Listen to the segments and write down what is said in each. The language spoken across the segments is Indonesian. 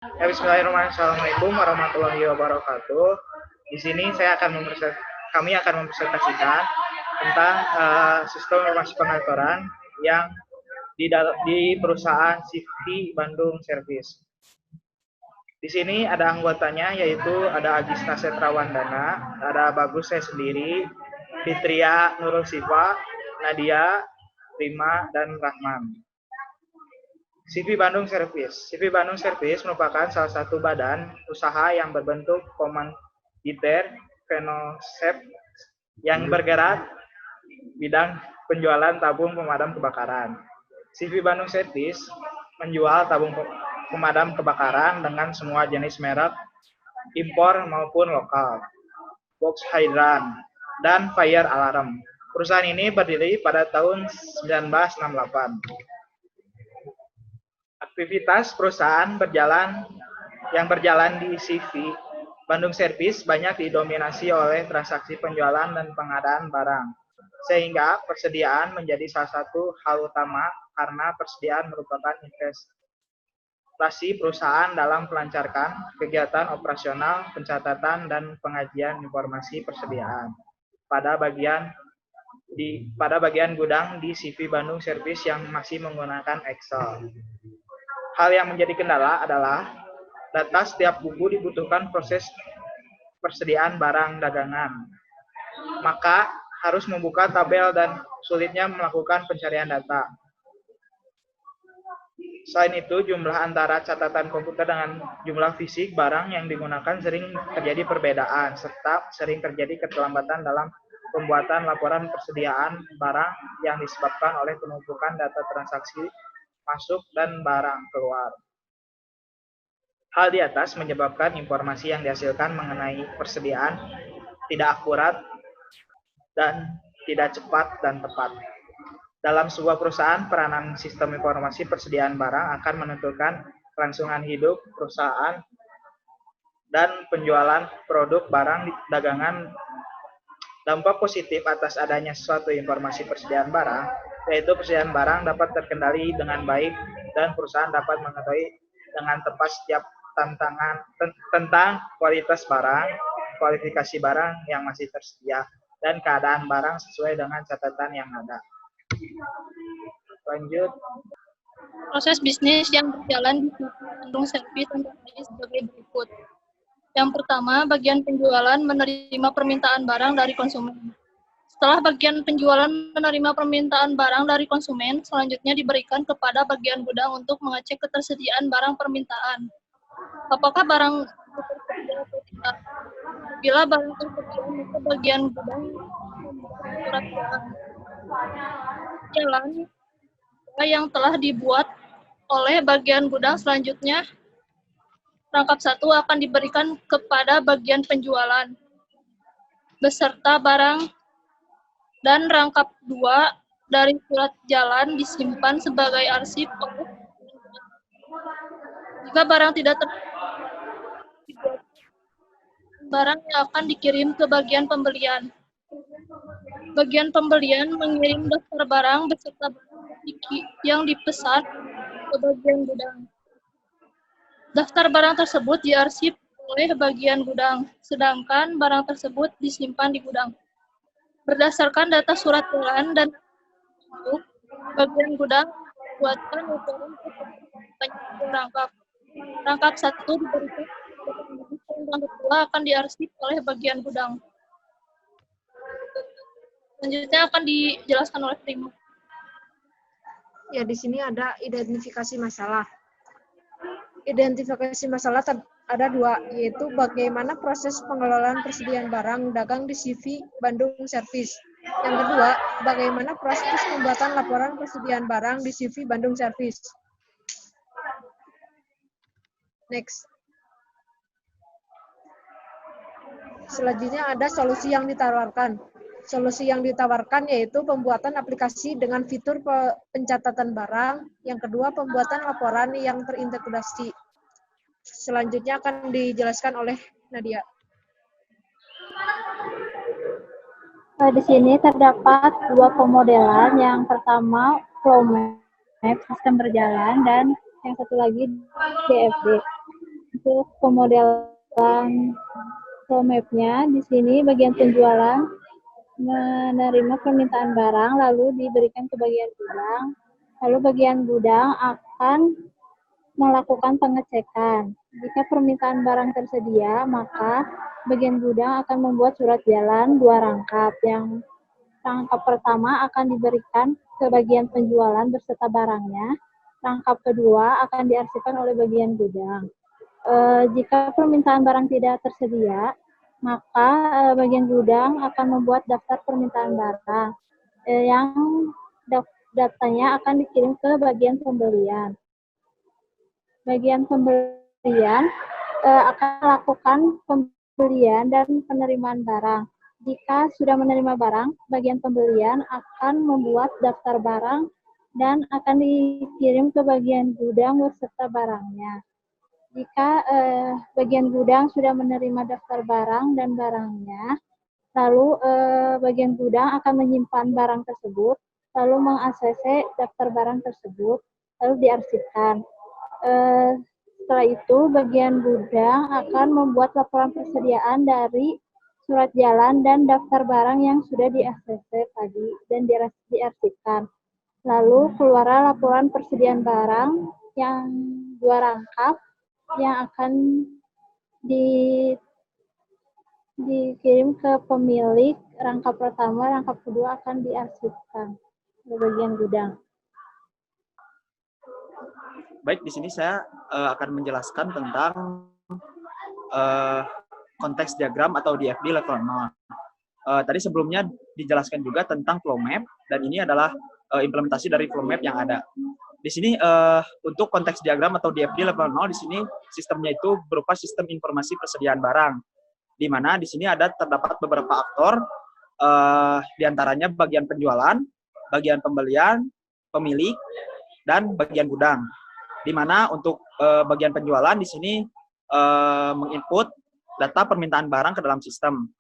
Ya, bismillahirrahmanirrahim. Assalamualaikum warahmatullahi wabarakatuh. Di sini kami akan mempresentasikan tentang sistem informasi pengantoran yang di perusahaan CV Bandung Service. Di sini ada anggotanya, yaitu ada Agista Setrawandana, ada Bagus saya sendiri, Fitria Nurul Siva, Nadia, Rima, dan Rahman. CV Bandung Service. CV Bandung Service merupakan salah satu badan usaha yang berbentuk komanditer konsep yang bergerak bidang penjualan tabung pemadam kebakaran. CV Bandung Service menjual tabung pemadam kebakaran dengan semua jenis merek impor maupun lokal, box hydrant, dan fire alarm. Perusahaan ini berdiri pada tahun 1968. Aktivitas perusahaan yang berjalan di CV Bandung Service banyak didominasi oleh transaksi penjualan dan pengadaan barang, sehingga persediaan menjadi salah satu hal utama karena persediaan merupakan investasi perusahaan dalam melancarkan kegiatan operasional, pencatatan, dan pengajian informasi persediaan pada bagian gudang di CV Bandung Service yang masih menggunakan Excel. Hal yang menjadi kendala adalah data setiap buku dibutuhkan proses persediaan barang dagangan. Maka harus membuka tabel dan sulitnya melakukan pencarian data. Selain itu, jumlah antara catatan komputer dengan jumlah fisik barang yang digunakan sering terjadi perbedaan, serta sering terjadi keterlambatan dalam pembuatan laporan persediaan barang yang disebabkan oleh penumpukan data transaksi masuk dan barang keluar. Hal di atas menyebabkan informasi yang dihasilkan mengenai persediaan tidak akurat dan tidak cepat dan tepat. Dalam sebuah perusahaan, peranan sistem informasi persediaan barang akan menentukan kelangsungan hidup perusahaan dan penjualan produk barang dagangan. Dampak positif atas adanya suatu informasi persediaan barang, yaitu persediaan barang dapat terkendali dengan baik dan perusahaan dapat mengetahui dengan tepat setiap tentang kualitas barang, kualifikasi barang yang masih tersedia, dan keadaan barang sesuai dengan catatan yang ada. Lanjut. Proses bisnis yang berjalan di Bandung Service antara lain sebagai berikut. Yang pertama, bagian penjualan menerima permintaan barang dari konsumen. Setelah bagian penjualan menerima permintaan barang dari konsumen, selanjutnya diberikan kepada bagian gudang untuk mengecek ketersediaan barang permintaan. Apakah barang tersedia atau tidak? Bila barang tersedia, maka bagian gudang membuat surat jalan yang telah dibuat oleh bagian gudang. Selanjutnya, rangkap 1 akan diberikan kepada bagian penjualan beserta barang, dan rangkap 2 dari surat jalan disimpan sebagai arsip oleh jika barang tidak barang yang akan dikirim ke bagian pembelian. Bagian pembelian mengirim daftar barang beserta barang yang dipesan ke bagian gudang. Daftar barang tersebut diarsip oleh bagian gudang, sedangkan barang tersebut disimpan di gudang. Berdasarkan data surat jalan dan bagian gudang buatkan laporan ke rangkap. Rangkap 1 diberikan dan rangkap 2 akan diarsip oleh bagian gudang. Selanjutnya akan dijelaskan oleh Prima. Ya, di sini ada identifikasi masalah. Identifikasi masalah ada 2, yaitu bagaimana proses pengelolaan persediaan barang dagang di CV Bandung Service. Yang kedua, bagaimana proses pembuatan laporan persediaan barang di CV Bandung Service. Next. Selanjutnya ada solusi yang ditawarkan. Solusi yang ditawarkan yaitu pembuatan aplikasi dengan fitur pencatatan barang. Yang kedua, pembuatan laporan yang terintegrasi. Selanjutnya akan dijelaskan oleh Nadia. Di sini terdapat 2 pemodelan. Yang pertama, flow map sistem berjalan, dan yang satu lagi DFD. Untuk pemodelan flow map-nya, di sini bagian penjualan menerima permintaan barang, lalu diberikan ke bagian gudang, lalu bagian gudang akan melakukan pengecekan. Jika permintaan barang tersedia, maka bagian gudang akan membuat surat jalan 2 rangkap. Yang rangkap pertama akan diberikan ke bagian penjualan beserta barangnya. Rangkap kedua akan diarsipkan oleh bagian gudang. Jika permintaan barang tidak tersedia, maka bagian gudang akan membuat daftar permintaan barang yang datanya akan dikirim ke bagian pembelian. Bagian pembelian akan melakukan pembelian dan penerimaan barang. Jika sudah menerima barang, bagian pembelian akan membuat daftar barang dan akan dikirim ke bagian gudang beserta barangnya. Jika bagian gudang sudah menerima daftar barang dan barangnya, lalu bagian gudang akan menyimpan barang tersebut, lalu meng-ACC daftar barang tersebut, lalu diarsipkan. Setelah itu, bagian gudang akan membuat laporan persediaan dari surat jalan dan daftar barang yang sudah di-ACC tadi dan diarsipkan. Lalu keluarlah laporan persediaan barang yang 2 rangkap yang akan dikirim ke pemilik. Rangkap pertama, rangkap kedua akan diarsipkan ke bagian gudang. Baik, di sini saya akan menjelaskan tentang konteks diagram atau DFD level 0. Tadi sebelumnya dijelaskan juga tentang flow map, dan ini adalah implementasi dari flow map yang ada. Di sini untuk konteks diagram atau DFD level 0, di sini sistemnya itu berupa sistem informasi persediaan barang, di mana di sini terdapat beberapa aktor, diantaranya bagian penjualan, bagian pembelian, pemilik, dan bagian gudang. Di mana untuk bagian penjualan di sini menginput data permintaan barang ke dalam sistem.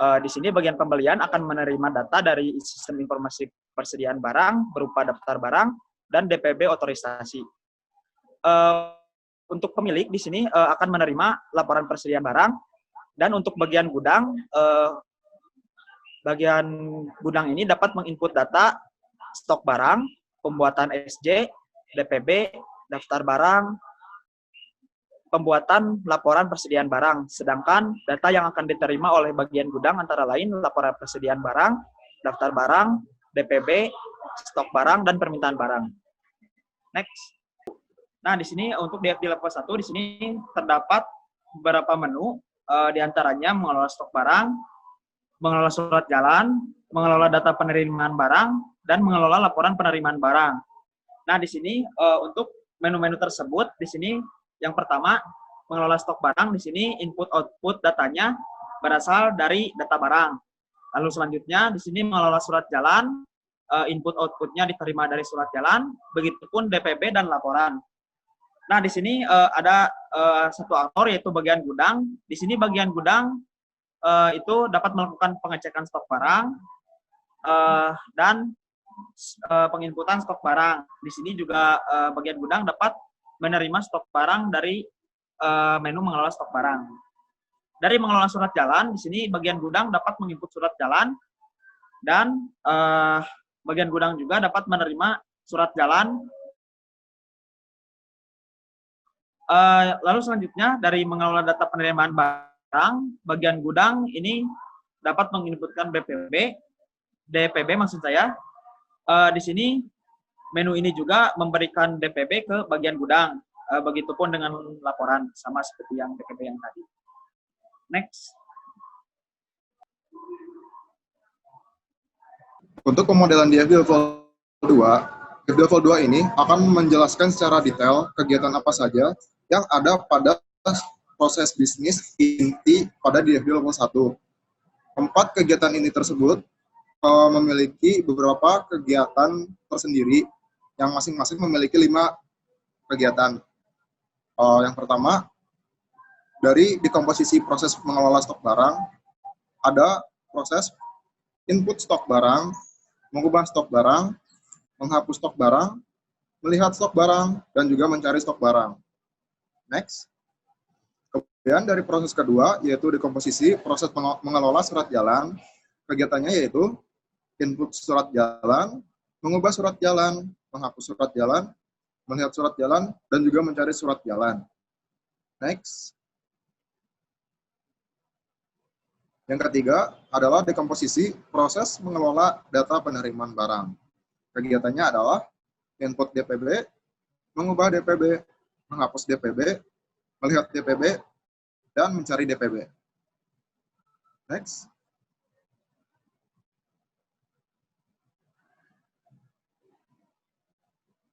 Di sini bagian pembelian akan menerima data dari sistem informasi persediaan barang berupa daftar barang dan DPB otorisasi. Untuk pemilik di sini akan menerima laporan persediaan barang, dan untuk bagian gudang ini dapat menginput data stok barang, pembuatan SJ, DPB, daftar barang, pembuatan laporan persediaan barang. Sedangkan data yang akan diterima oleh bagian gudang antara lain laporan persediaan barang, daftar barang, DPB, stok barang, dan permintaan barang. Next. Nah, di sini untuk DFD level 1, di sini terdapat beberapa menu, diantaranya mengelola stok barang, mengelola surat jalan, mengelola data penerimaan barang, dan mengelola laporan penerimaan barang. Nah, di sini untuk menu-menu tersebut, di sini yang pertama mengelola stok barang, di sini input-output datanya berasal dari data barang. Lalu selanjutnya di sini mengelola surat jalan, input-outputnya diterima dari surat jalan, begitupun DPB dan laporan. Nah, di sini ada satu aktor yaitu bagian gudang. Di sini bagian gudang itu dapat melakukan pengecekan stok barang dan penginputan stok barang. Di sini juga bagian gudang dapat menerima stok barang dari menu mengelola stok barang. Dari mengelola surat jalan, di sini bagian gudang dapat menginput surat jalan, dan bagian gudang juga dapat menerima surat jalan. Lalu selanjutnya dari mengelola data penerimaan barang, bagian gudang ini dapat menginputkan BPB, DPB maksud saya. Di sini menu ini juga memberikan DPB ke bagian gudang. Begitupun dengan laporan, sama seperti yang DPB yang tadi. Next. Untuk pemodelan DFD level 2, DFD level 2 ini akan menjelaskan secara detail kegiatan apa saja yang ada pada proses bisnis inti pada DFD level 1. 4 kegiatan ini tersebut memiliki beberapa kegiatan tersendiri yang masing-masing memiliki 5 kegiatan. Yang pertama, dari dekomposisi proses mengelola stok barang, ada proses input stok barang, mengubah stok barang, menghapus stok barang, melihat stok barang, dan juga mencari stok barang. Next. Kemudian dari proses kedua, yaitu dekomposisi, proses mengelola surat jalan. Kegiatannya yaitu input surat jalan, mengubah surat jalan, menghapus surat jalan, melihat surat jalan, dan juga mencari surat jalan. Next. Yang ketiga adalah dekomposisi, proses mengelola data penerimaan barang. Kegiatannya adalah input DPB, mengubah DPB, menghapus DPB, melihat DPB, dan mencari DPB. Next.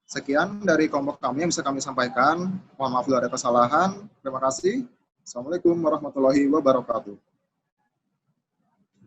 Sekian dari kelompok kami yang bisa kami sampaikan. Mohon maaf bila ada kesalahan. Terima kasih. Assalamualaikum warahmatullahi wabarakatuh.